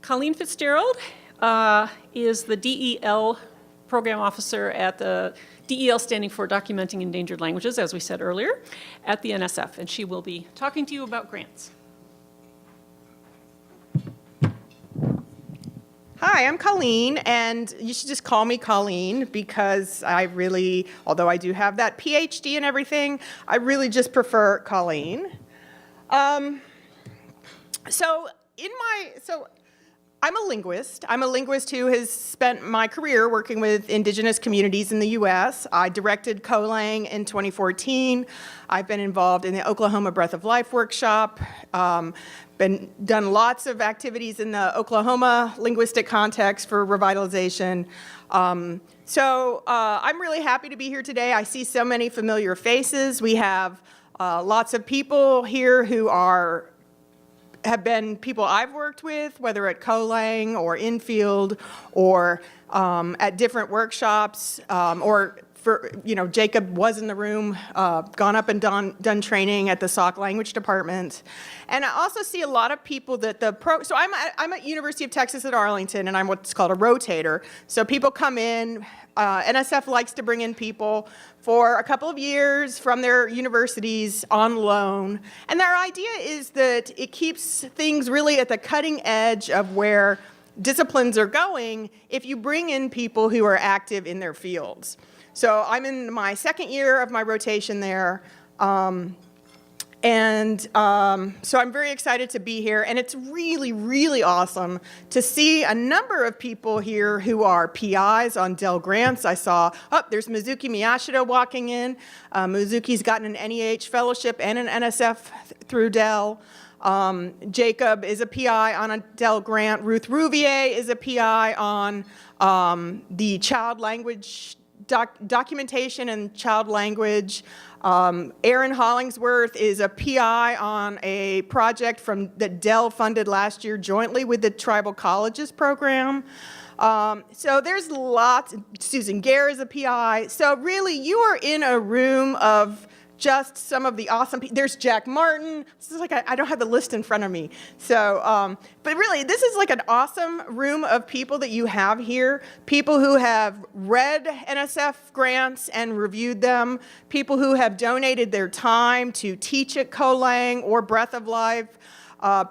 Colleen Fitzgerald is the DEL program officer at the DEL, standing for Documenting Endangered Languages, as we said earlier, at the NSF, and she will be talking to you about grants. Hi, I'm Colleen, and you should just call me Colleen because I really, although I do have that PhD and everything, I really just prefer Colleen. So I'm a linguist. I'm a linguist who has spent my career working with indigenous communities in the U.S. I directed COLANG in 2014. I've been involved in the Oklahoma Breath of Life workshop, done lots of activities in the Oklahoma linguistic context for revitalization. So I'm really happy to be here today. I see so many familiar faces. We have lots of people here who have been people I've worked with, whether at COLANG or Infield or at different workshops, or for, Jacob was in the room, gone up and done training at the Sauk Language Department. And I also see a lot of people that so I'm at University of Texas at Arlington, and I'm what's called a rotator. So people come in, NSF likes to bring in people for a couple of years from their universities on loan. And their idea is that it keeps things really at the cutting edge of where disciplines are going if you bring in people who are active in their fields. So I'm in my second year of my rotation there. So I'm very excited to be here, and it's really, really awesome to see a number of people here who are PIs on Dell grants. I saw, there's Mizuki Miyashita walking in. Mizuki's gotten an NEH fellowship and an NSF through Dell. Jacob is a PI on a Dell grant. Ruth Rouvier is a PI on the child language documentation and child language. Aaron Hollingsworth is a PI on a project that Dell funded last year jointly with the Tribal Colleges program. So there's lots. Susan Gare is a PI. So really, you are in a room of just some of the awesome people. There's Jack Martin. This is like, I don't have the list in front of me. So, but really, this is like an awesome room of people that you have here. People who have read NSF grants and reviewed them. People who have donated their time to teach at COLANG or Breath of Life.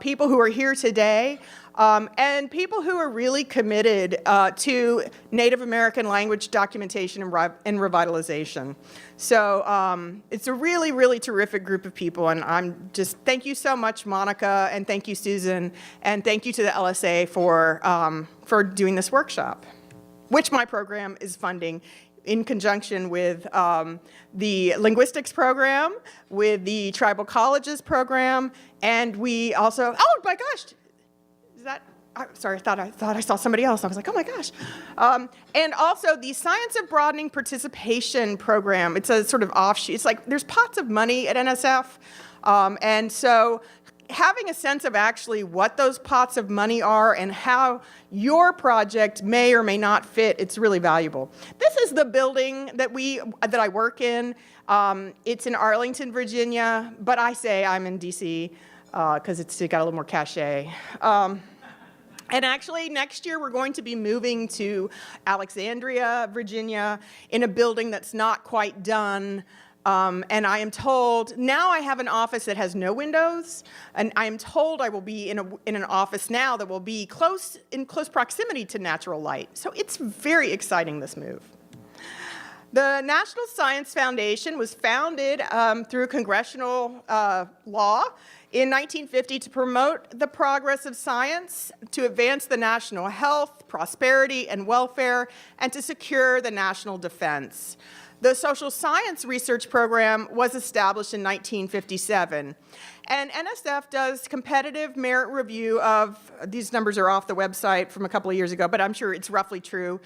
People who are here today. And people who are really committed to Native American language documentation and revitalization. So it's a really, really terrific group of people, and thank you so much, Monica, and thank you, Susan, and thank you to the LSA for doing this workshop, which my program is funding in conjunction with the linguistics program, with the Tribal Colleges program, and we also, oh my gosh, is that, sorry, I thought I saw somebody else. I was like, oh my gosh. And also the Science of Broadening Participation program. It's a sort of offshoot. It's like there's pots of money at NSF. And so having a sense of actually what those pots of money are and how your project may or may not fit, it's really valuable. This is the building that I work in. It's in Arlington, Virginia, but I say I'm in DC because it's got a little more cachet. And actually, next year, we're going to be moving to Alexandria, Virginia, in a building that's not quite done. And I am told, now I have an office that has no windows, and I am told I will be in an office now that will be in close proximity to natural light. So it's very exciting, this move. The National Science Foundation was founded through congressional law in 1950 to promote the progress of science, to advance the national health, prosperity, and welfare, and to secure the national defense. The Social Science Research Program was established in 1957. And NSF does competitive merit review of, these numbers are off the website from a couple of years ago, but I'm sure it's roughly true.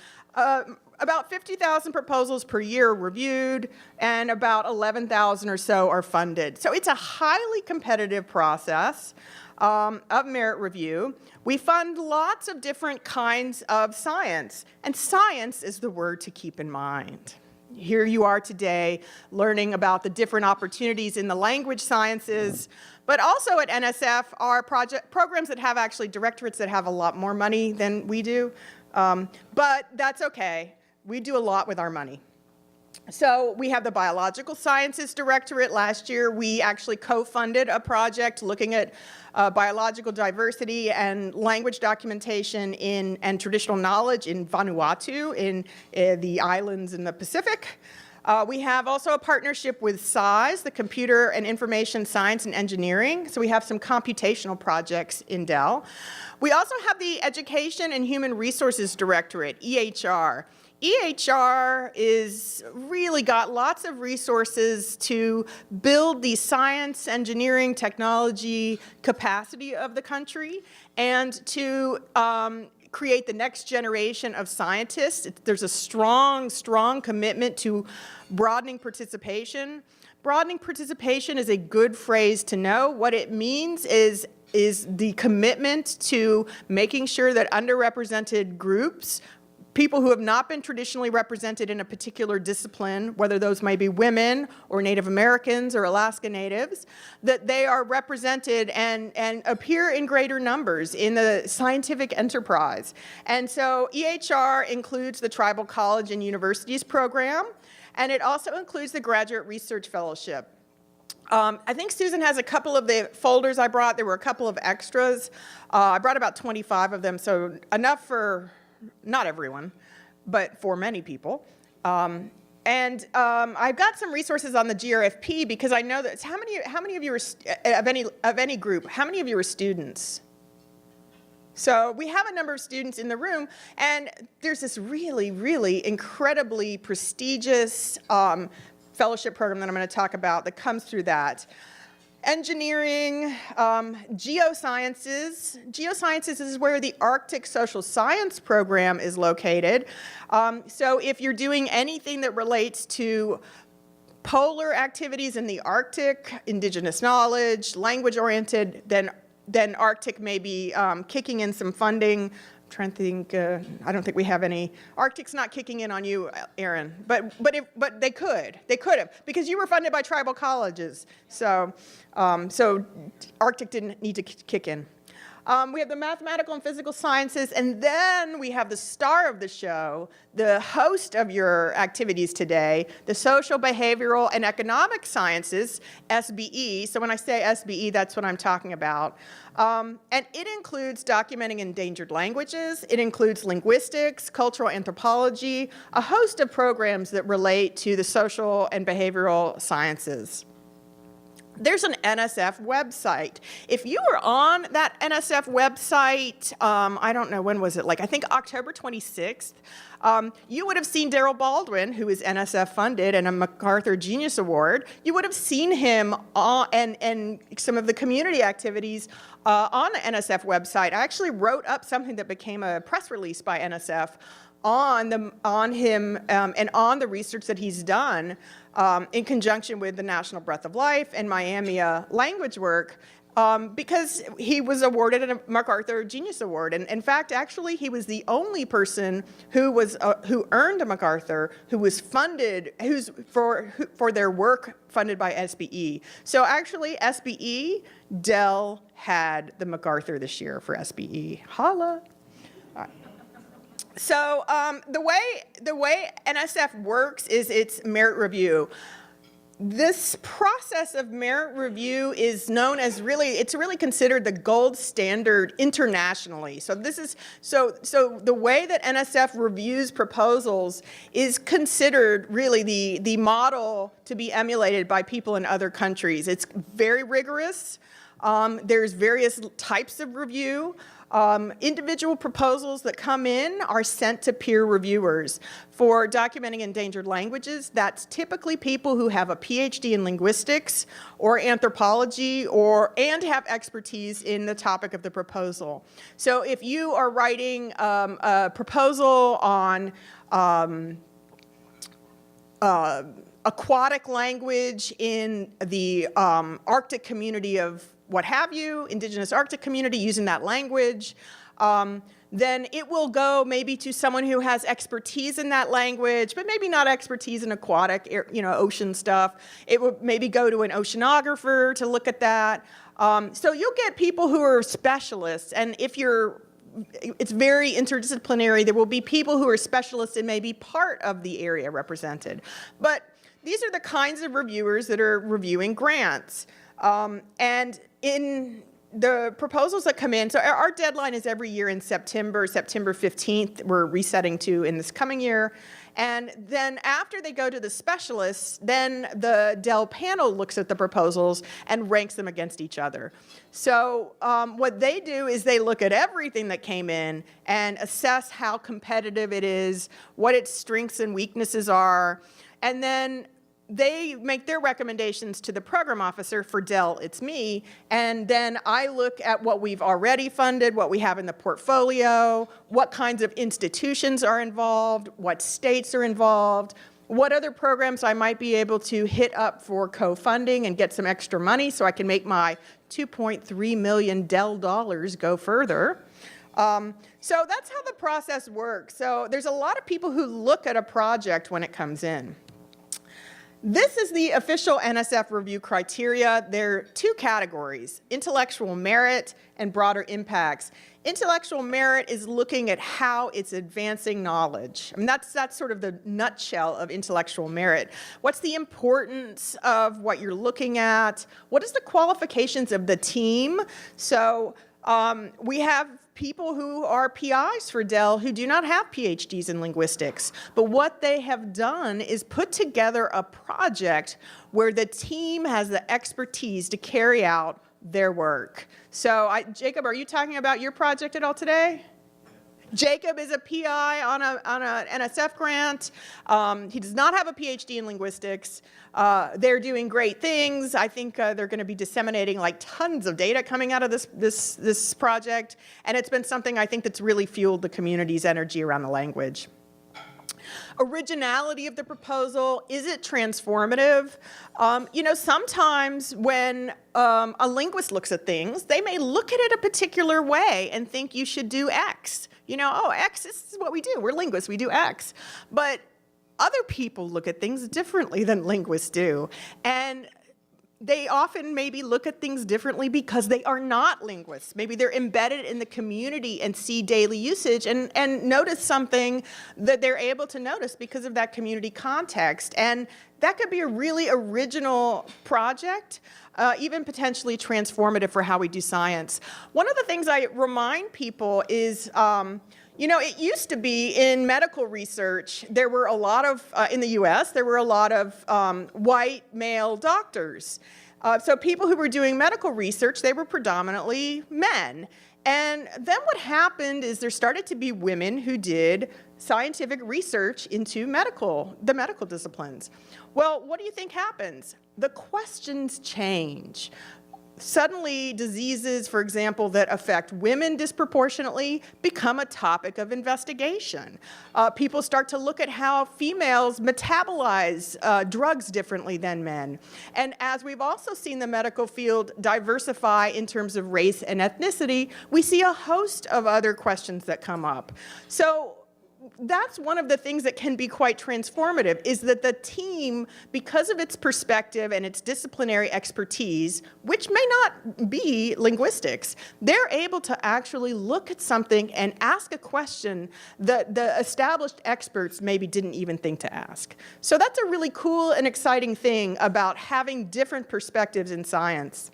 About 50,000 proposals per year reviewed, and about 11,000 or so are funded. So it's a highly competitive process of merit review. We fund lots of different kinds of science, and science is the word to keep in mind. here you are today learning about the different opportunities in the language sciences. But also at NSF are programs that have actually directorates that have a lot more money than we do. But that's okay. We do a lot with our money. So we have the Biological Sciences Directorate. Last year, we actually co-funded a project looking at biological diversity and language documentation and traditional knowledge in Vanuatu, in the islands in the Pacific. We have also a partnership with SISE, the Computer and Information Science and Engineering. So we have some computational projects in Dell. We also have the Education and Human Resources Directorate, EHR. EHR is really got lots of resources to build the science, engineering, technology capacity of the country and to create the next generation of scientists. There's a strong, strong commitment to broadening participation. Broadening participation is a good phrase to know. What it means is the commitment to making sure that underrepresented groups, people who have not been traditionally represented in a particular discipline, whether those may be women or Native Americans or Alaska Natives, that they are represented and appear in greater numbers in the scientific enterprise. And so EHR includes the Tribal College and Universities program, and it also includes the Graduate Research Fellowship. I think Susan has a couple of the folders I brought. There were a couple of extras. I brought about 25 of them, so enough for not everyone, but for many people. I've got some resources on the GRFP because I know that how many of you are of any group? How many of you are students? So we have a number of students in the room, and there's this really, really incredibly prestigious fellowship program that I'm going to talk about that comes through that. Engineering, geosciences. Geosciences is where the Arctic Social Science program is located. So if you're doing anything that relates to polar activities in the Arctic, indigenous knowledge, language-oriented, then Arctic may be kicking in some funding. I'm trying to think, I don't think we have any. Arctic's not kicking in on you, Erin, but they could have, because you were funded by tribal colleges. So Arctic didn't need to kick in. We have the mathematical and physical sciences, and then we have the star of the show, the host of your activities today, the social, behavioral, and economic sciences, SBE. So when I say SBE, that's what I'm talking about. And it includes documenting endangered languages. It includes linguistics, cultural anthropology, a host of programs that relate to the social and behavioral sciences. There's an NSF website. If you were on that NSF website, I don't know, when was it? I think October 26th, you would have seen Darrell Baldwin, who is NSF funded and a MacArthur Genius Award. You would have seen him and some of the community activities on the NSF website. I actually wrote up something that became a press release by NSF on him and on the research that he's done in conjunction with the National Breath of Life and Miami language work, because he was awarded a MacArthur Genius Award. And in fact, actually, he was the only person who earned a MacArthur who was funded, for their work funded by SBE. So actually, SBE, Dell had the MacArthur this year for SBE. Holla. So the way NSF works is it's merit review. This process of merit review is known as it's really considered the gold standard internationally. So the way that NSF reviews proposals is considered really the model to be emulated by people in other countries. It's very rigorous. There's various types of review. Individual proposals that come in are sent to peer reviewers. For documenting endangered languages, that's typically people who have a PhD in linguistics or anthropology and have expertise in the topic of the proposal. So if you are writing a proposal on aquatic language in the Arctic community of what have you, Indigenous Arctic community, using that language. Then it will go maybe to someone who has expertise in that language, but maybe not expertise in aquatic, ocean stuff. It would maybe go to an oceanographer to look at that. So you'll get people who are specialists, and it's very interdisciplinary. There will be people who are specialists in maybe part of the area represented. But these are the kinds of reviewers that are reviewing grants. And in the proposals that come in, so our deadline is every year in September 15th, we're resetting to in this coming year. And then after they go to the specialists, then the Dell panel looks at the proposals and ranks them against each other. So what they do is they look at everything that came in and assess how competitive it is, what its strengths and weaknesses are, and then they make their recommendations to the program officer. For Dell, it's me, and then I look at what we've already funded, what we have in the portfolio, what kinds of institutions are involved, what states are involved, what other programs I might be able to hit up for co-funding and get some extra money so I can make my $2.3 million Dell dollars go further. So that's how the process works. So there's a lot of people who look at a project when it comes in. This is the official NSF review criteria. There are two categories, intellectual merit and broader impacts. Intellectual merit is looking at how it's advancing knowledge. I mean, that's sort of the nutshell of intellectual merit. What's the importance of what you're looking at? What is the qualifications of the team? So we have people who are PIs for Dell who do not have PhDs in linguistics. But what they have done is put together a project where the team has the expertise to carry out their work. So Jacob, are you talking about your project at all today? Jacob is a PI on an NSF grant. He does not have a PhD in linguistics. They're doing great things. I think they're going to be disseminating like tons of data coming out of this project. And it's been something I think that's really fueled the community's energy around the language. Originality of the proposal, is it transformative? Sometimes when a linguist looks at things, they may look at it a particular way and think you should do X. X, this is what we do. We're linguists, we do X. But other people look at things differently than linguists do. And they often maybe look at things differently because they are not linguists. Maybe they're embedded in the community and see daily usage and notice something that they're able to notice because of that community context. And that could be a really original project, even potentially transformative for how we do science. One of the things I remind people is, it used to be in medical research, there were a lot of, in the US, there were a lot of white male doctors. So people who were doing medical research, they were predominantly men. And then what happened is there started to be women who did scientific research into the medical disciplines. Well, what do you think happens? The questions change. Suddenly, diseases, for example, that affect women disproportionately become a topic of investigation. People start to look at how females metabolize drugs differently than men. And as we've also seen the medical field diversify in terms of race and ethnicity, we see a host of other questions that come up. So that's one of the things that can be quite transformative, is that the team, because of its perspective and its disciplinary expertise, which may not be linguistics, they're able to actually look at something and ask a question that the established experts maybe didn't even think to ask. So that's a really cool and exciting thing about having different perspectives in science.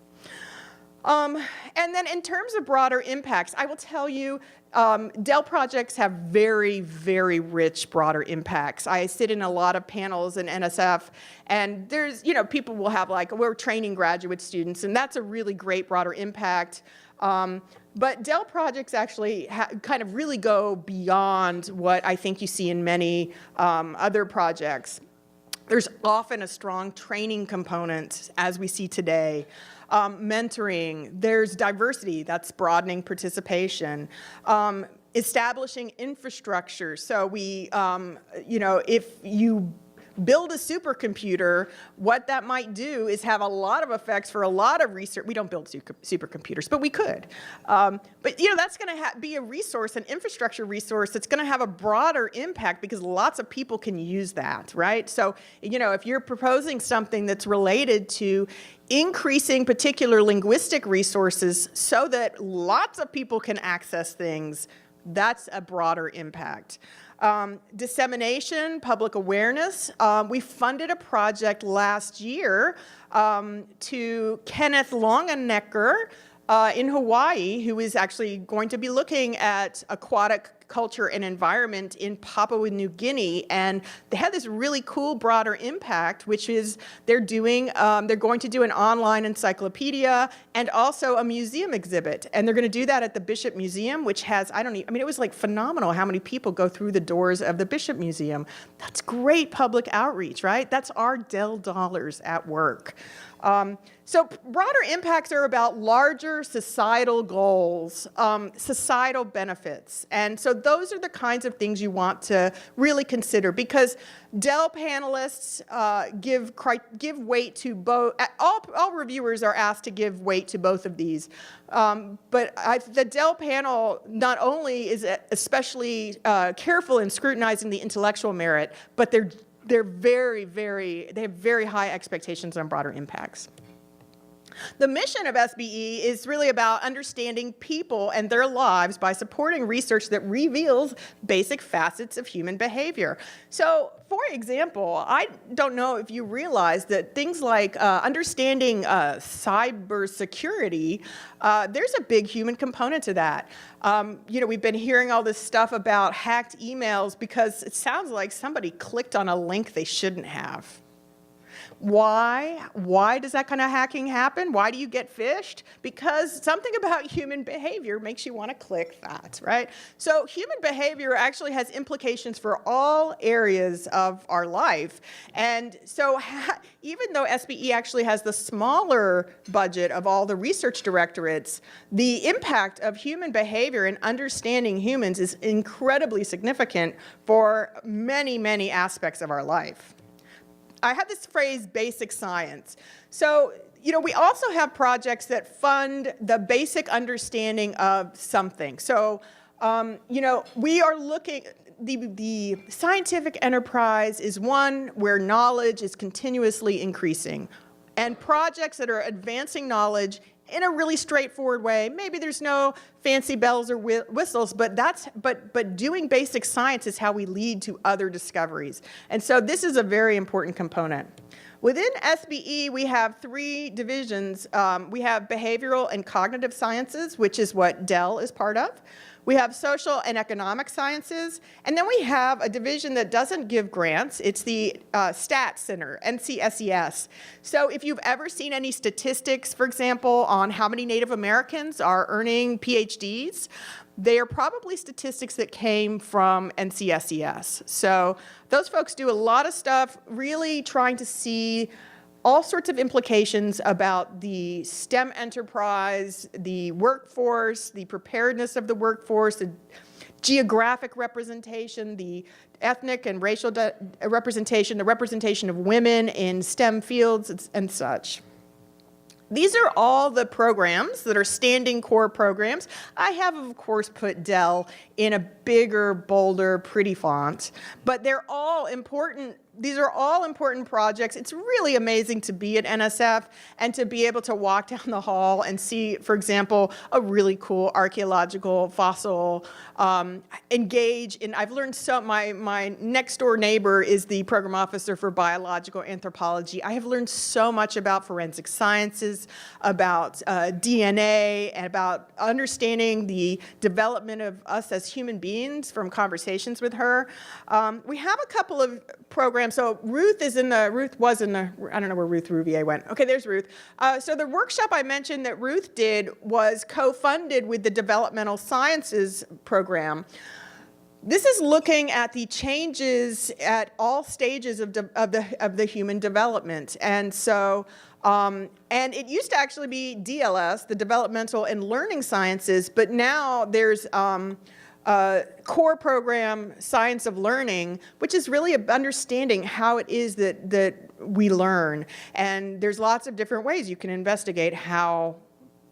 And then in terms of broader impacts, I will tell you, Dell projects have very, very rich broader impacts. I sit in a lot of panels in NSF, and there's, people will have we're training graduate students, and that's a really great broader impact. But Dell projects actually kind of really go beyond what I think you see in many other projects. There's often a strong training component, as we see today. Mentoring, there's diversity, that's broadening participation. Establishing infrastructure, so we, if you build a supercomputer, what that might do is have a lot of effects for a lot of research. We don't build supercomputers, but we could. But that's going to be a resource, an infrastructure resource that's going to have a broader impact because lots of people can use that, right? So, if you're proposing something that's related to increasing particular linguistic resources so that lots of people can access things, that's a broader impact. Dissemination, public awareness. We funded a project last year to Kenneth Longenecker in Hawaii, who is actually going to be looking at aquatic culture and environment in Papua New Guinea, and they had this really cool broader impact, which is they're going to do an online encyclopedia and also a museum exhibit, and they're going to do that at the Bishop Museum, which has, it was like phenomenal how many people go through the doors of the Bishop Museum. That's great public outreach, right? That's our Dell dollars at work. So broader impacts are about larger societal goals, societal benefits. And so those are the kinds of things you want to really consider because Dell panelists give weight to both. All reviewers are asked to give weight to both of these. But the Dell panel not only is especially careful in scrutinizing the intellectual merit, but they have very high expectations on broader impacts. The mission of SBE is really about understanding people and their lives by supporting research that reveals basic facets of human behavior. So, for example, I don't know if you realize that things like understanding cybersecurity, there's a big human component to that. We've been hearing all this stuff about hacked emails because it sounds like somebody clicked on a link they shouldn't have. Why? Why does that kind of hacking happen? Why do you get phished? Because something about human behavior makes you want to click that, right? So human behavior actually has implications for all areas of our life. And so even though SBE actually has the smaller budget of all the research directorates, the impact of human behavior and understanding humans is incredibly significant for many, many aspects of our life. I have this phrase, basic science. So, we also have projects that fund the basic understanding of something. So, we are looking, the scientific enterprise is one where knowledge is continuously increasing. And projects that are advancing knowledge in a really straightforward way. Maybe there's no fancy bells or whistles, but doing basic science is how we lead to other discoveries. And so this is a very important component. Within SBE, we have 3 divisions. We have behavioral and cognitive sciences, which is what Dell is part of. We have social and economic sciences, and then we have a division that doesn't give grants. It's the STAT Center, NCSES. So if you've ever seen any statistics, for example, on how many Native Americans are earning PhDs, they are probably statistics that came from NCSES. So those folks do a lot of stuff really trying to see all sorts of implications about the STEM enterprise, the workforce, the preparedness of the workforce, the geographic representation, the ethnic and racial representation, the representation of women in STEM fields and such. These are all the programs that are standing core programs. I have, of course, put Dell in a bigger, bolder, pretty font, but they're all important. These are all important projects. It's really amazing to be at NSF and to be able to walk down the hall and see, for example, a really cool archaeological fossil, engage in, I've learned so, my next door neighbor is the program officer for biological anthropology. I have learned so much about forensic sciences, about DNA, and about understanding the development of us as human beings from conversations with her. We have a couple of programs. So Ruth was in the, I don't know where Ruth Rouvier went. Okay, there's Ruth. So the workshop I mentioned that Ruth did was co-funded with the Developmental Sciences program. This is looking at the changes at all stages of the human development. And so, and it used to actually be DLS, the Developmental and Learning Sciences, but now there's core program, Science of Learning, which is really understanding how it is that we learn. And there's lots of different ways you can investigate how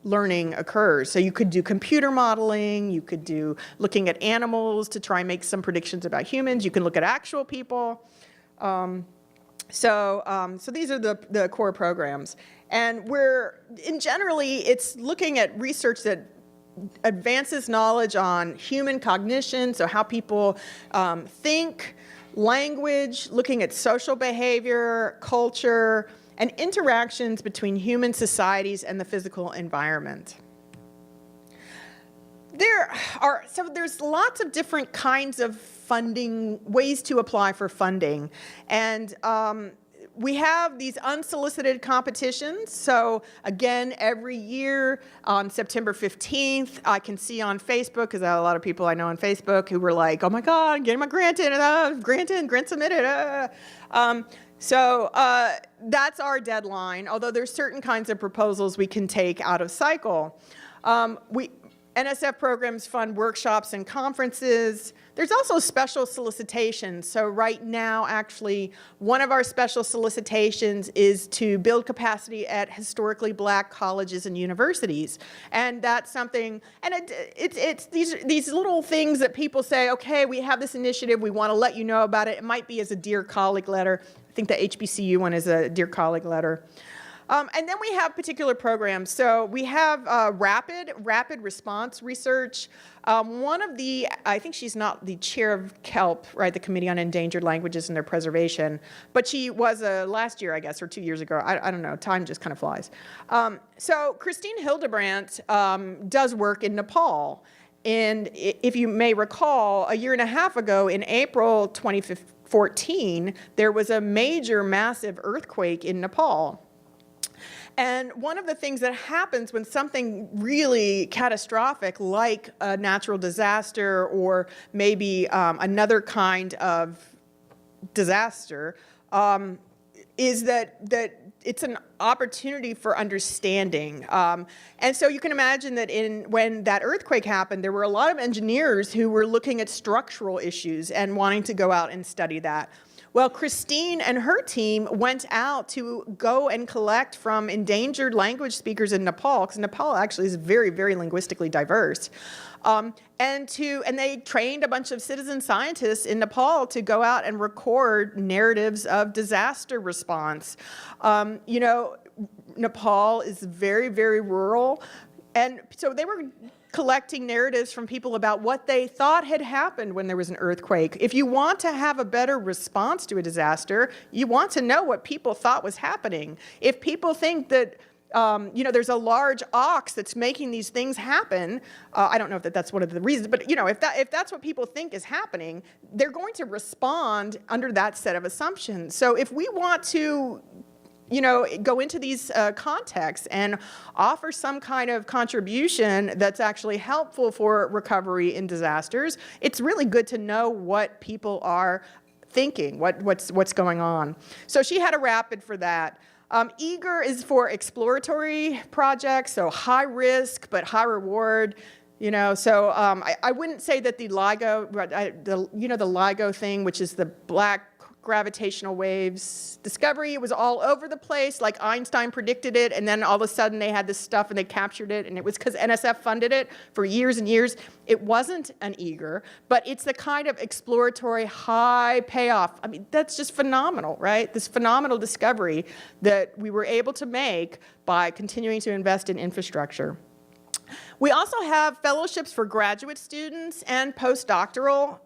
learning occurs. So you could do computer modeling, you could do looking at animals to try and make some predictions about humans, you can look at actual people. So these are the core programs. And generally, it's looking at research that advances knowledge on human cognition, so how people think, language, looking at social behavior, culture, and interactions between human societies and the physical environment. There's lots of different kinds of funding, ways to apply for funding. And we have these unsolicited competitions. So again, every year on September 15th, I can see on Facebook, because I have a lot of people I know on Facebook who were like, oh my God, I'm getting my grant in, grant submitted. So that's our deadline, although there's certain kinds of proposals we can take out of cycle. NSF programs fund workshops and conferences. There's also special solicitations. So right now, actually, one of our special solicitations is to build capacity at historically Black colleges and universities. And that's something, and it's these little things that people say, okay, we have this initiative, we want to let you know about it. It might be as a Dear Colleague letter. I think the HBCU one is a Dear Colleague letter. And then we have particular programs. So we have rapid response research. I think she's not the chair of CELP, right, the Committee on Endangered Languages and Their Preservation, but she was last year, I guess, or 2 years ago. I don't know, time just kind of flies. So Christine Hildebrandt does work in Nepal. And if you may recall, a year and a half ago, in April 2014, there was a major, massive earthquake in Nepal. And one of the things that happens when something really catastrophic, like a natural disaster or maybe another kind of disaster, is that it's an opportunity for understanding. And so you can imagine that when that earthquake happened, there were a lot of engineers who were looking at structural issues and wanting to go out and study that. Well, Christine and her team went out to go and collect from endangered language speakers in Nepal, because Nepal actually is very, very linguistically diverse. And they trained a bunch of citizen scientists in Nepal to go out and record narratives of disaster response. Nepal is very, very rural. And so they were collecting narratives from people about what they thought had happened when there was an earthquake. If you want to have a better response to a disaster, you want to know what people thought was happening. If people think that there's a large ox that's making these things happen, I don't know if that's one of the reasons, but if that's what people think is happening, they're going to respond under that set of assumptions. So if we want to go into these contexts and offer some kind of contribution that's actually helpful for recovery in disasters, it's really good to know what people are thinking, what's going on. So she had a rapid for that. Eager is for exploratory projects, so high risk but high reward. So I wouldn't say that the LIGO, the LIGO thing, which is the Black gravitational waves discovery, it was all over the place, like Einstein predicted it, and then all of a sudden they had this stuff and they captured it, and it was because NSF funded it for years and years. It wasn't an Eager, but it's the kind of exploratory high payoff. I mean, that's just phenomenal, right? This phenomenal discovery that we were able to make by continuing to invest in infrastructure. We also have fellowships for graduate students and postdoctoral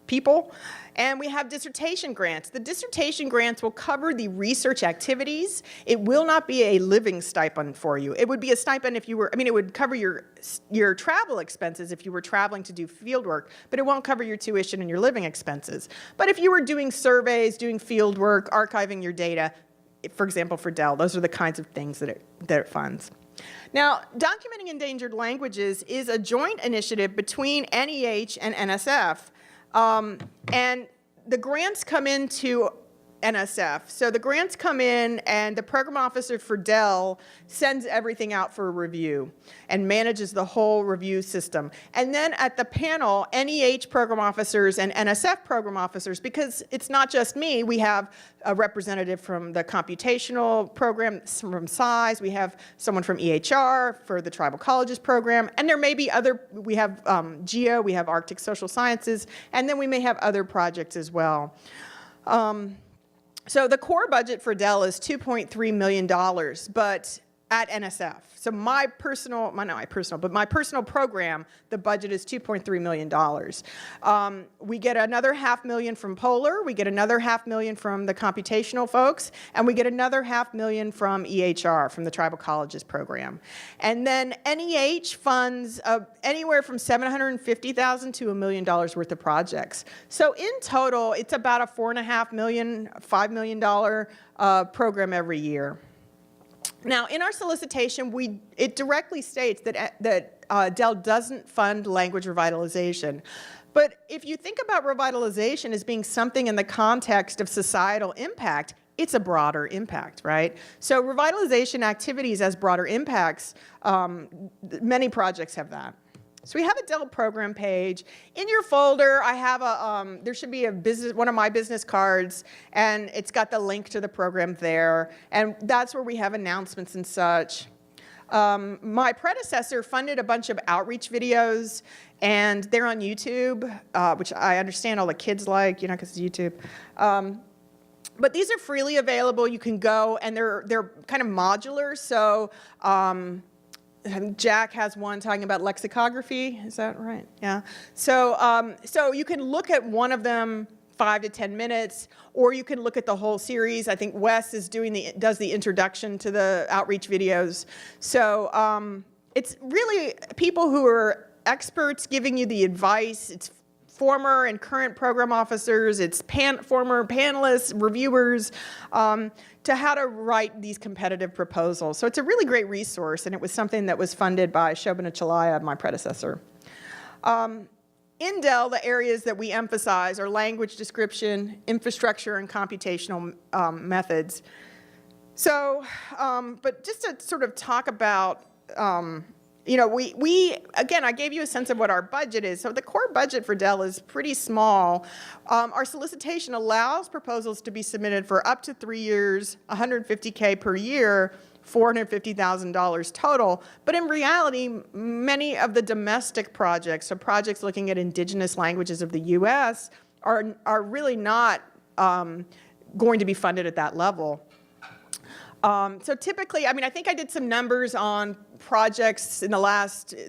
people, and we have dissertation grants. The dissertation grants will cover the research activities. It will not be a living stipend for you. It would be a stipend if you were, it would cover your travel expenses if you were traveling to do field work, but it won't cover your tuition and your living expenses. But if you were doing surveys, doing field work, archiving your data, for example, for Dell, those are the kinds of things that it funds. Now, Documenting Endangered Languages is a joint initiative between NEH and NSF. And the grants come into NSF. So the grants come in, and the program officer for Dell sends everything out for a review and manages the whole review system. And then at the panel, NEH program officers and NSF program officers, because it's not just me, we have a representative from the computational program from SIZE, we have someone from EHR for the tribal colleges program, and there may be other, we have GEO, we have Arctic Social Sciences, and then we may have other projects as well. So the core budget for Dell is $2.3 million, but at NSF. So my personal program, the budget is $2.3 million. We get another $500,000 from Polar, we get another $500,000 from the computational folks, and we get another $500,000 from EHR, from the Tribal Colleges program. And then NEH funds anywhere from $750,000 to $1 million worth of projects. So in total, it's about a $4.5 million, $5 million program every year. Now, in our solicitation, it directly states that Dell doesn't fund language revitalization. But if you think about revitalization as being something in the context of societal impact, it's a broader impact, right? So revitalization activities as broader impacts, many projects have that. So we have a Dell program page. In your folder, I have there should be one of my business cards, and it's got the link to the program there, and that's where we have announcements and such. My predecessor funded a bunch of outreach videos, and they're on YouTube, which I understand all the kids like, you know, because it's YouTube. But these are freely available. You can go, and they're kind of modular, so Jack has one talking about lexicography. Is that right? Yeah. So, so you can look at one of them 5 to 10 minutes, or you can look at the whole series. I think Wes is does the introduction to the outreach videos. So it's really people who are experts giving you the advice. It's former and current program officers, it's former panelists, reviewers, to how to write these competitive proposals. So it's a really great resource, and it was something that was funded by Shobana Chalaya, my predecessor. In Dell, the areas that we emphasize are language description, infrastructure, and computational methods. So, but just to sort of talk about, you know, again, I gave you a sense of what our budget is. So the core budget for Dell is pretty small. Our solicitation allows proposals to be submitted for up to 3 years, $150K per year, $450,000 total. But in reality, many of the domestic projects, so projects looking at indigenous languages of the U.S., are really not going to be funded at that level. So typically, I mean, I think I did some numbers on projects in the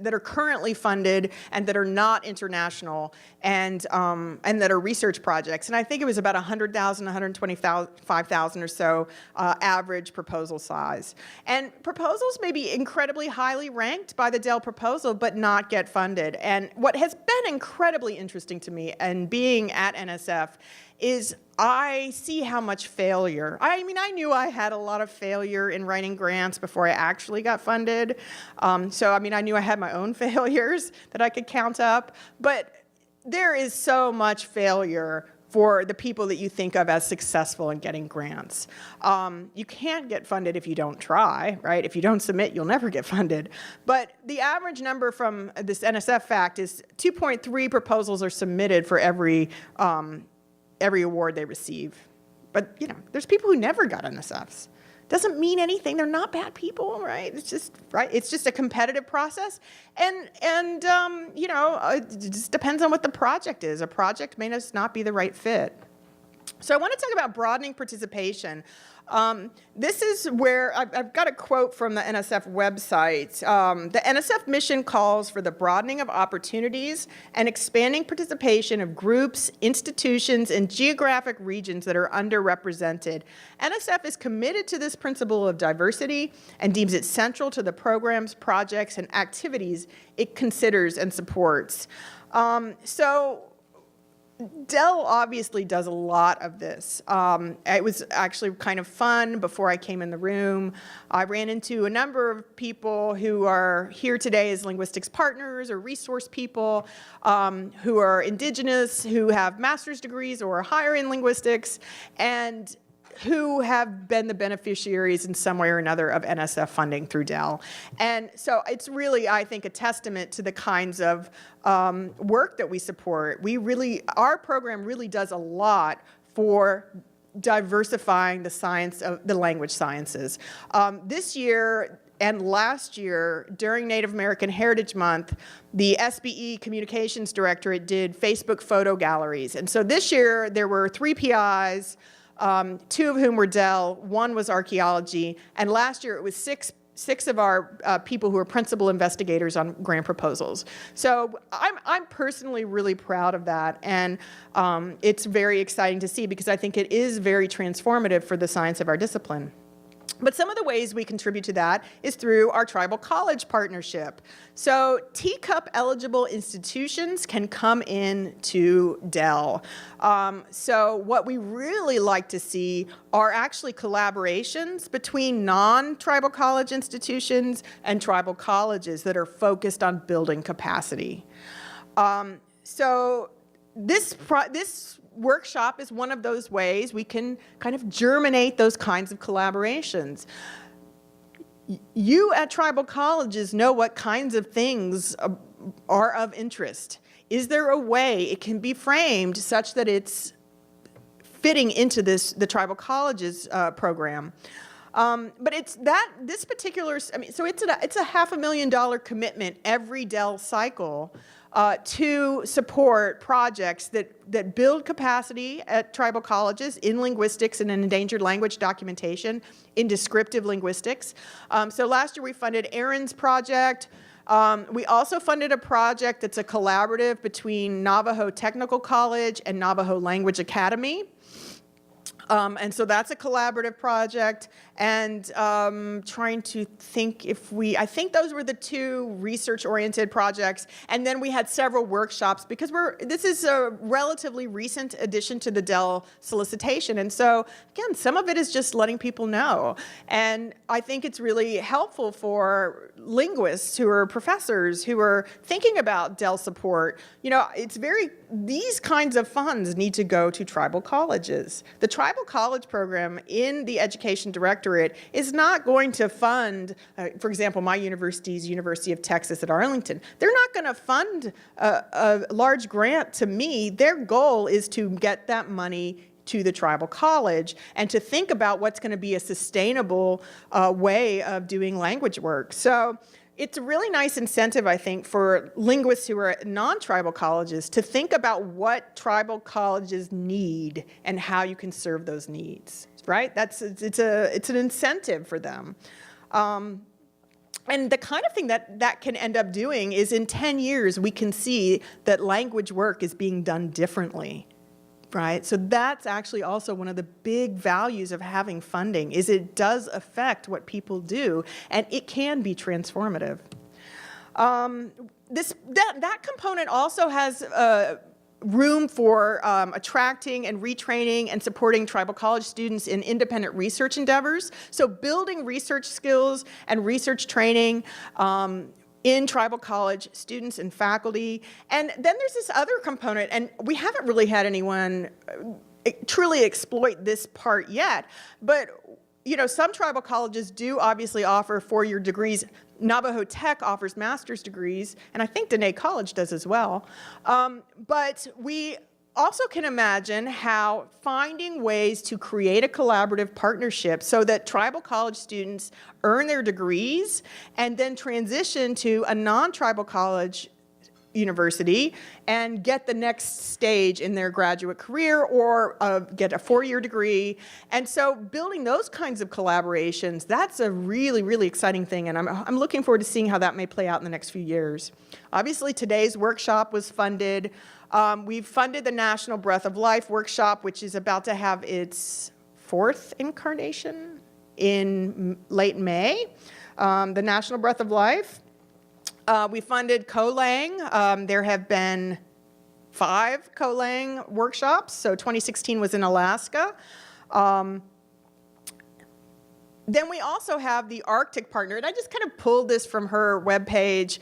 that are currently funded and that are not international and that are research projects. And I think it was about 100,000, 125,000 or so average proposal size. And proposals may be incredibly highly ranked by the Dell proposal, but not get funded. And what has been incredibly interesting to me, and being at NSF, is I see how much failure. I mean, I knew I had a lot of failure in writing grants before I actually got funded. So, I mean, I knew I had my own failures that I could count up. But there is so much failure for the people that you think of as successful in getting grants. You can't get funded if you don't try, right? If you don't submit, you'll never get funded. But the average number from this NSF fact is 2.3 proposals are submitted for every award they receive. But, you know, there's people who never got NSFs. Doesn't mean anything. They're not bad people, right? It's just, right? It's just a competitive process. And you know, it just depends on what the project is. A project may just not be the right fit. So I want to talk about broadening participation. This is where I've got a quote from the NSF website. The NSF mission calls for the broadening of opportunities and expanding participation of groups, institutions, and geographic regions that are underrepresented. NSF is committed to this principle of diversity and deems it central to the programs, projects, and activities it considers and supports. So Dell obviously does a lot of this. It was actually kind of fun before I came in the room. I ran into a number of people who are here today as linguistics partners or resource people who are indigenous, who have master's degrees or are higher in linguistics, and who have been the beneficiaries in some way or another of NSF funding through Dell. And so it's really, I think, a testament to the kinds of work that we support. Our program really does a lot for diversifying the science of the language sciences. This year and last year, during Native American Heritage Month, the SBE Communications Directorate did Facebook photo galleries. And so this year, there were 3 PIs, 2 of whom were Dell, 1 was archaeology, and last year it was six of our people who are principal investigators on grant proposals. So I'm personally really proud of that, and it's very exciting to see because I think it is very transformative for the science of our discipline. But some of the ways we contribute to that is through our tribal college partnership. So TCUP eligible institutions can come in to Dell. So what we really like to see are actually collaborations between non-tribal college institutions and tribal colleges that are focused on building capacity. So this workshop is one of those ways we can kind of germinate those kinds of collaborations. You at tribal colleges know what kinds of things are of interest. Is there a way it can be framed such that it's fitting into the tribal colleges program? But this particular, so it's a $500,000 commitment every Dell cycle to support projects that build capacity at tribal colleges in linguistics and in endangered language documentation, in descriptive linguistics. So last year we funded Aaron's project. We also funded a project that's a collaborative between Navajo Technical College and Navajo Language Academy. And so that's a collaborative project, and trying to think I think those were the 2 research-oriented projects, and then we had several workshops because this is a relatively recent addition to the Dell solicitation, and so again, some of it is just letting people know, and I think it's really helpful for linguists who are professors who are thinking about Dell support. You know, these kinds of funds need to go to tribal colleges. The tribal college program in the Education Directorate is not going to fund, for example, my university's University of Texas at Arlington. They're not going to fund a large grant to me. Their goal is to get that money to the tribal college and to think about what's going to be a sustainable way of doing language work. So it's a really nice incentive, I think, for linguists who are at non-tribal colleges to think about what tribal colleges need and how you can serve those needs, right? It's an incentive for them. And the kind of thing that can end up doing is in 10 years, we can see that language work is being done differently. Right, so that's actually also one of the big values of having funding, is it does affect what people do, and it can be transformative. That component also has room for attracting and retraining and supporting tribal college students in independent research endeavors. So building research skills and research training in tribal college students and faculty. And then there's this other component, and we haven't really had anyone truly exploit this part yet, but you know, some tribal colleges do obviously offer 4-year degrees. Navajo Tech offers master's degrees, and I think Dene College does as well. But we also can imagine how finding ways to create a collaborative partnership so that tribal college students earn their degrees and then transition to a non-tribal college university and get the next stage in their graduate career or get a 4-year degree. And so building those kinds of collaborations, that's a really, really exciting thing, and I'm looking forward to seeing how that may play out in the next few years. Obviously, today's workshop was funded. We've funded the National Breath of Life workshop, which is about to have its 4th incarnation in late May, the National Breath of Life. We funded CoLang. There have been 5 co-lang workshops. So 2016 was in Alaska. Then we also have the Arctic partner, and I just kind of pulled this from her webpage.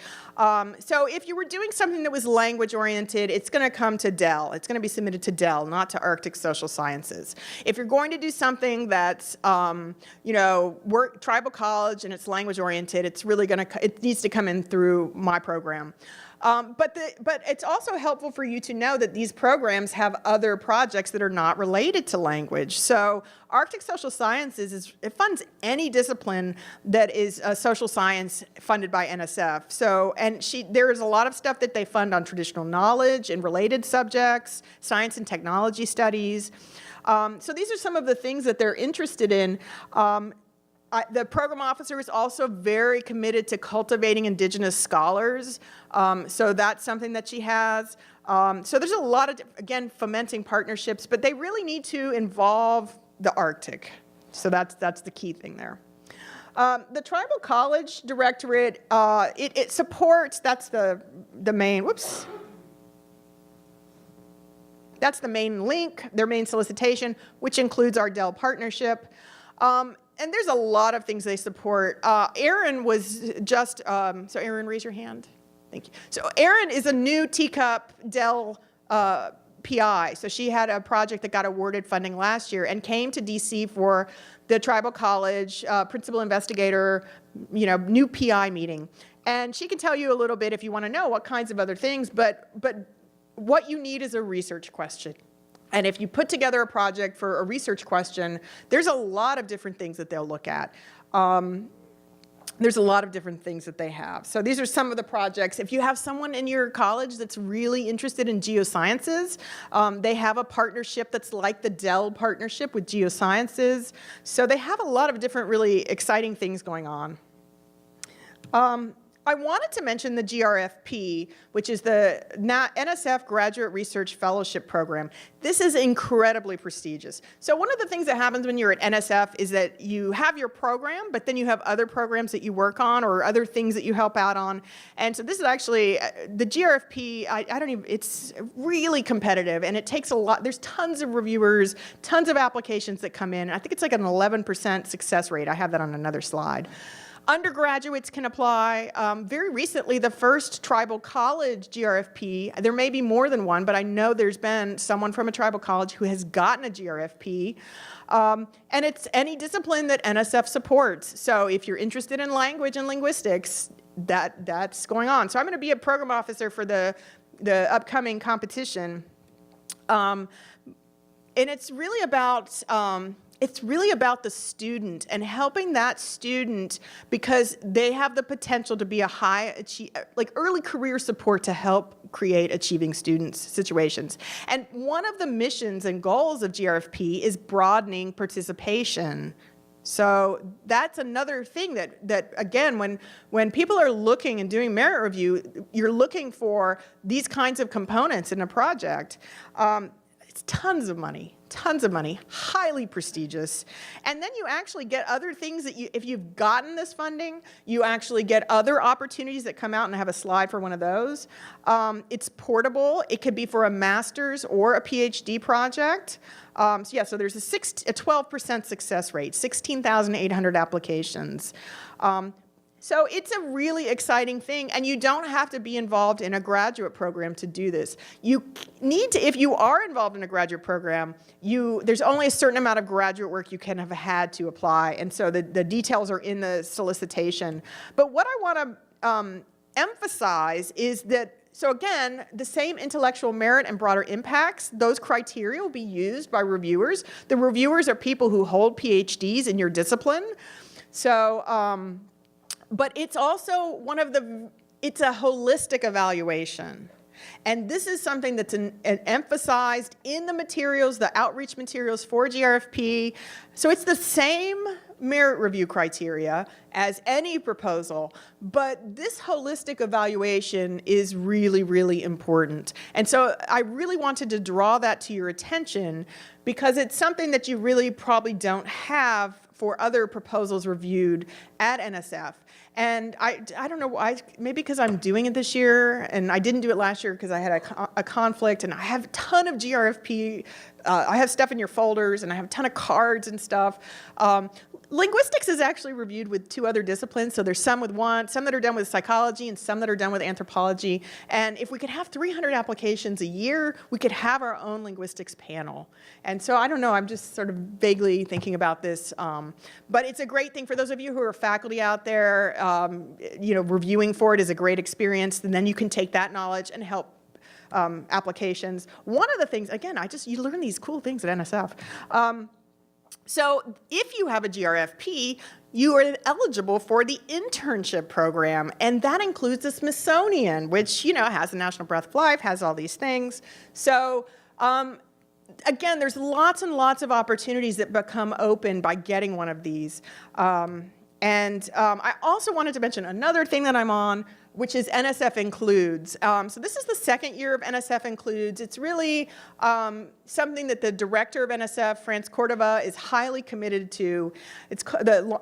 So if you were doing something that was language-oriented, it's going to come to Dell. It's going to be submitted to Dell, not to Arctic Social Sciences. If you're going to do something that's, tribal college and it's language-oriented, it needs to come in through my program. But it's also helpful for you to know that these programs have other projects that are not related to language. So Arctic Social Sciences it funds any discipline that is social science funded by NSF. So, and there is a lot of stuff that they fund on traditional knowledge and related subjects, science and technology studies. So these are some of the things that they're interested in. The program officer is also very committed to cultivating Indigenous scholars. So that's something that she has. So there's a lot of, again, fomenting partnerships, but they really need to involve the Arctic. So that's the key thing there. The Tribal College Directorate, it supports, that's the main, whoops. That's the main link, their main solicitation, which includes our Dell partnership. And there's a lot of things they support. Erin was just, so Erin, raise your hand. Thank you. So Erin is a new teacup Dell PI. So she had a project that got awarded funding last year and came to DC for the Tribal College Principal Investigator, new PI meeting. And she can tell you a little bit if you want to know what kinds of other things, but what you need is a research question. And if you put together a project for a research question, there's a lot of different things that they'll look at. There's a lot of different things that they have. So these are some of the projects. If you have someone in your college that's really interested in geosciences, they have a partnership that's like the Dell partnership with geosciences. So they have a lot of different really exciting things going on. I wanted to mention the GRFP, which is the NSF Graduate Research Fellowship Program. This is incredibly prestigious. So one of the things that happens when you're at NSF is that you have your program, but then you have other programs that you work on or other things that you help out on. And so this is actually, the GRFP, it's really competitive, and it takes a lot. There's tons of reviewers, tons of applications that come in. I think it's like an 11% success rate. I have that on another slide. Undergraduates can apply. Very recently, the first tribal college GRFP, there may be more than one, but I know there's been someone from a tribal college who has gotten a GRFP. And it's any discipline that NSF supports. So if you're interested in language and linguistics, that's going on. So I'm going to be a program officer for the upcoming competition. And it's really about the student and helping that student because they have the potential to be a early career support to help create achieving students situations. And one of the missions and goals of GRFP is broadening participation. So that's another thing that again, when people are looking and doing merit review, you're looking for these kinds of components in a project. It's tons of money, highly prestigious. And then you actually get other things that if you've gotten this funding, you actually get other opportunities that come out, and I have a slide for one of those. It's portable. It could be for a master's or a PhD project. So there's a 12% success rate, 16,800 applications. So it's a really exciting thing, and you don't have to be involved in a graduate program to do this. You need to, if you are involved in a graduate program, there's only a certain amount of graduate work you can have had to apply, and so the details are in the solicitation. But what I want to emphasize is that, so again, the same intellectual merit and broader impacts, those criteria will be used by reviewers. The reviewers are people who hold PhDs in your discipline. So, but it's also it's a holistic evaluation. And this is something that's emphasized in the materials, the outreach materials for GRFP. So it's the same merit review criteria as any proposal, but this holistic evaluation is really, really important. And so I really wanted to draw that to your attention because it's something that you really probably don't have for other proposals reviewed at NSF. And I don't know why, maybe because I'm doing it this year, and I didn't do it last year because I had a conflict, and I have a ton of GRFP, I have stuff in your folders, and I have a ton of cards and stuff. Linguistics is actually reviewed with 2 other disciplines, so there's some with one, some that are done with psychology, and some that are done with anthropology. And if we could have 300 applications a year, we could have our own linguistics panel. And so I don't know, I'm just sort of vaguely thinking about this, but it's a great thing for those of you who are faculty out there. Reviewing for it is a great experience, and then you can take that knowledge and help applications. One of the things, again, you learn these cool things at NSF. So if you have a GRFP, you are eligible for the internship program, and that includes the Smithsonian, which, has the National Breath of Life, has all these things. So again, there's lots and lots of opportunities that become open by getting one of these. I also wanted to mention another thing that I'm on, which is NSF Includes. So this is the 2nd year of NSF Includes. It's really something that the director of NSF, France Cordova, is highly committed to.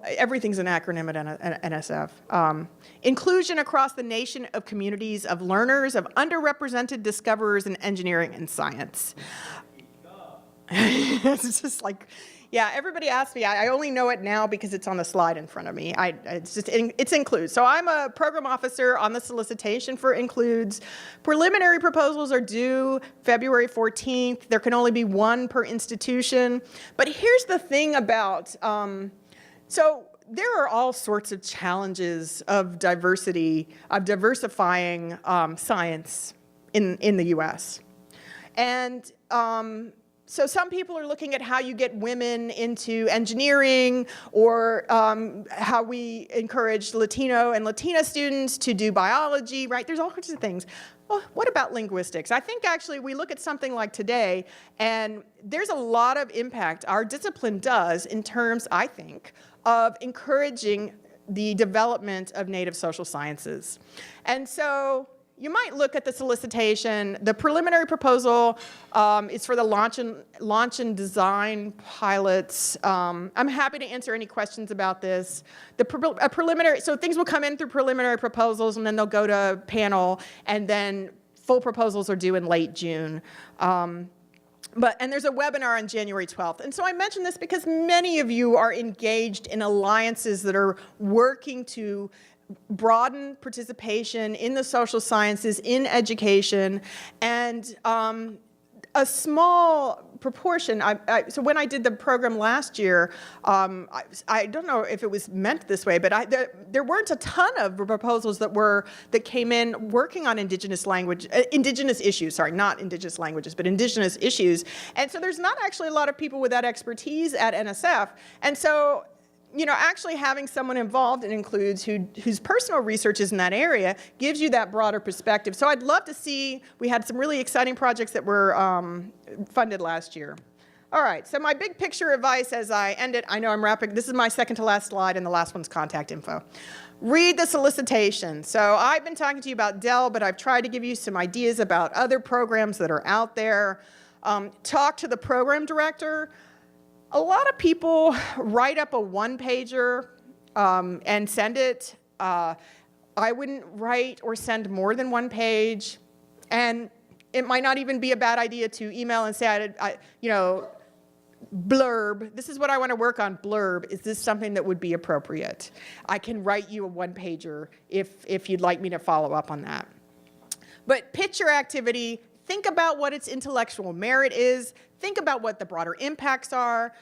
Everything's an acronym at NSF. Inclusion across the nation of communities of learners, of underrepresented discoverers in engineering and science. It's just like, yeah, everybody asks me. I only know it now because it's on the slide in front of me. It's Includes. So I'm a program officer on the solicitation for Includes. Preliminary proposals are due February 14th. There can only be 1 per institution. But here's the thing about, so there are all sorts of challenges of diversity, of diversifying science in the U.S. And so some people are looking at how you get women into engineering, or how we encourage Latino and Latina students to do biology, right? There's all sorts of things. Well, what about linguistics? I think actually we look at something like today, and there's a lot of impact our discipline does in terms, I think, of encouraging the development of native social sciences. And so you might look at the solicitation. The preliminary proposal is for the launch and design pilots. I'm happy to answer any questions about this. So things will come in through preliminary proposals, and then they'll go to panel, and then full proposals are due in late June. And there's a webinar on January 12th. And so I mention this because many of you are engaged in alliances that are working to broaden participation in the social sciences, in education, and a small proportion. So when I did the program last year, I don't know if it was meant this way, but there weren't a ton of proposals that came in working on indigenous issues. Sorry, not indigenous languages, but indigenous issues. And so there's not actually a lot of people with that expertise at NSF. And so, actually having someone involved in Includes whose personal research is in that area gives you that broader perspective. So I'd love to see, we had some really exciting projects that were funded last year. All right, so my big picture advice as I end it, I know I'm wrapping, this is my second to last slide, and the last one's contact info. Read the solicitation. So I've been talking to you about Dell, but I've tried to give you some ideas about other programs that are out there. Talk to the program director. A lot of people write up a 1-pager and send it. I wouldn't write or send more than 1 page. And it might not even be a bad idea to email and say, blurb, this is what I want to work on, blurb. Is this something that would be appropriate? I can write you a 1-pager if you'd like me to follow up on that. But pitch your activity. Think about what its intellectual merit is. Think about what the broader impacts are.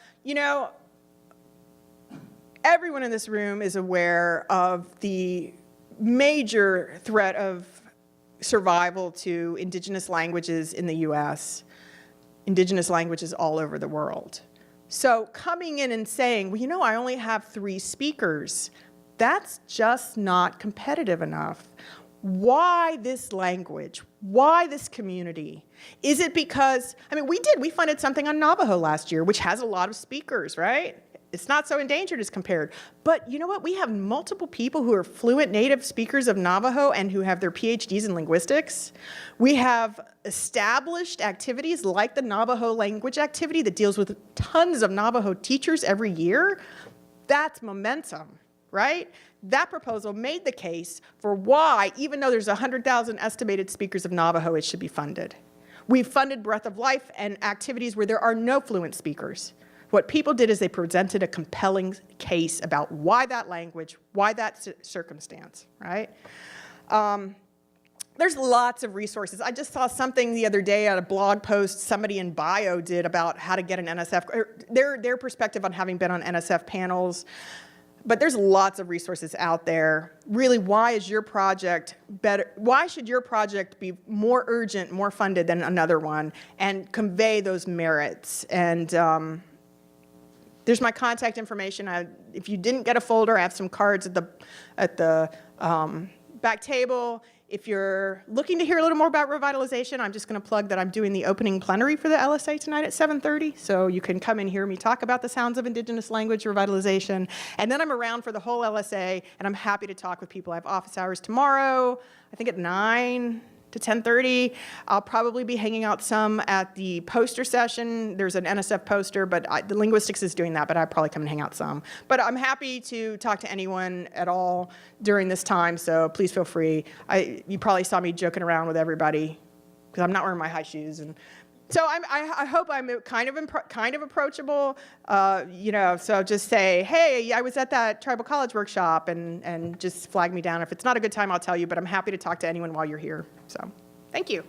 Everyone in this room is aware of the major threat of survival to indigenous languages in the U.S., indigenous languages all over the world. So coming in and saying, well, I only have 3 speakers, that's just not competitive enough. Why this language? Why this community? Is it because, we funded something on Navajo last year, which has a lot of speakers, right? It's not so endangered as compared. But you know what? We have multiple people who are fluent native speakers of Navajo and who have their PhDs in linguistics. We have established activities like the Navajo language activity that deals with tons of Navajo teachers every year. That's momentum, right? That proposal made the case for why, even though there's 100,000 estimated speakers of Navajo, it should be funded. We've funded Breath of Life and activities where there are no fluent speakers. What people did is they presented a compelling case about why that language, why that circumstance, right? There's lots of resources. I just saw something the other day at a blog post somebody in Bio did about how to get an NSF, or their perspective on having been on NSF panels. But there's lots of resources out there. Really, why is your project better? Why should your project be more urgent, more funded than another one, and convey those merits? And there's my contact information. If you didn't get a folder, I have some cards at the back table. If you're looking to hear a little more about revitalization, I'm just going to plug that I'm doing the opening plenary for the LSA tonight at 7:30, so you can come and hear me talk about the sounds of Indigenous language revitalization. And then I'm around for the whole LSA, and I'm happy to talk with people. I have office hours tomorrow, I think at 9 to 10:30. I'll probably be hanging out some at the poster session. There's an NSF poster, but the linguistics is doing that, but I'll probably come and hang out some. But I'm happy to talk to anyone at all during this time, so please feel free. You probably saw me joking around with everybody because I'm not wearing my high shoes. And so I hope I'm kind of approachable, so just say, hey, I was at that tribal college workshop, and just flag me down. If it's not a good time, I'll tell you, but I'm happy to talk to anyone while you're here. So thank you.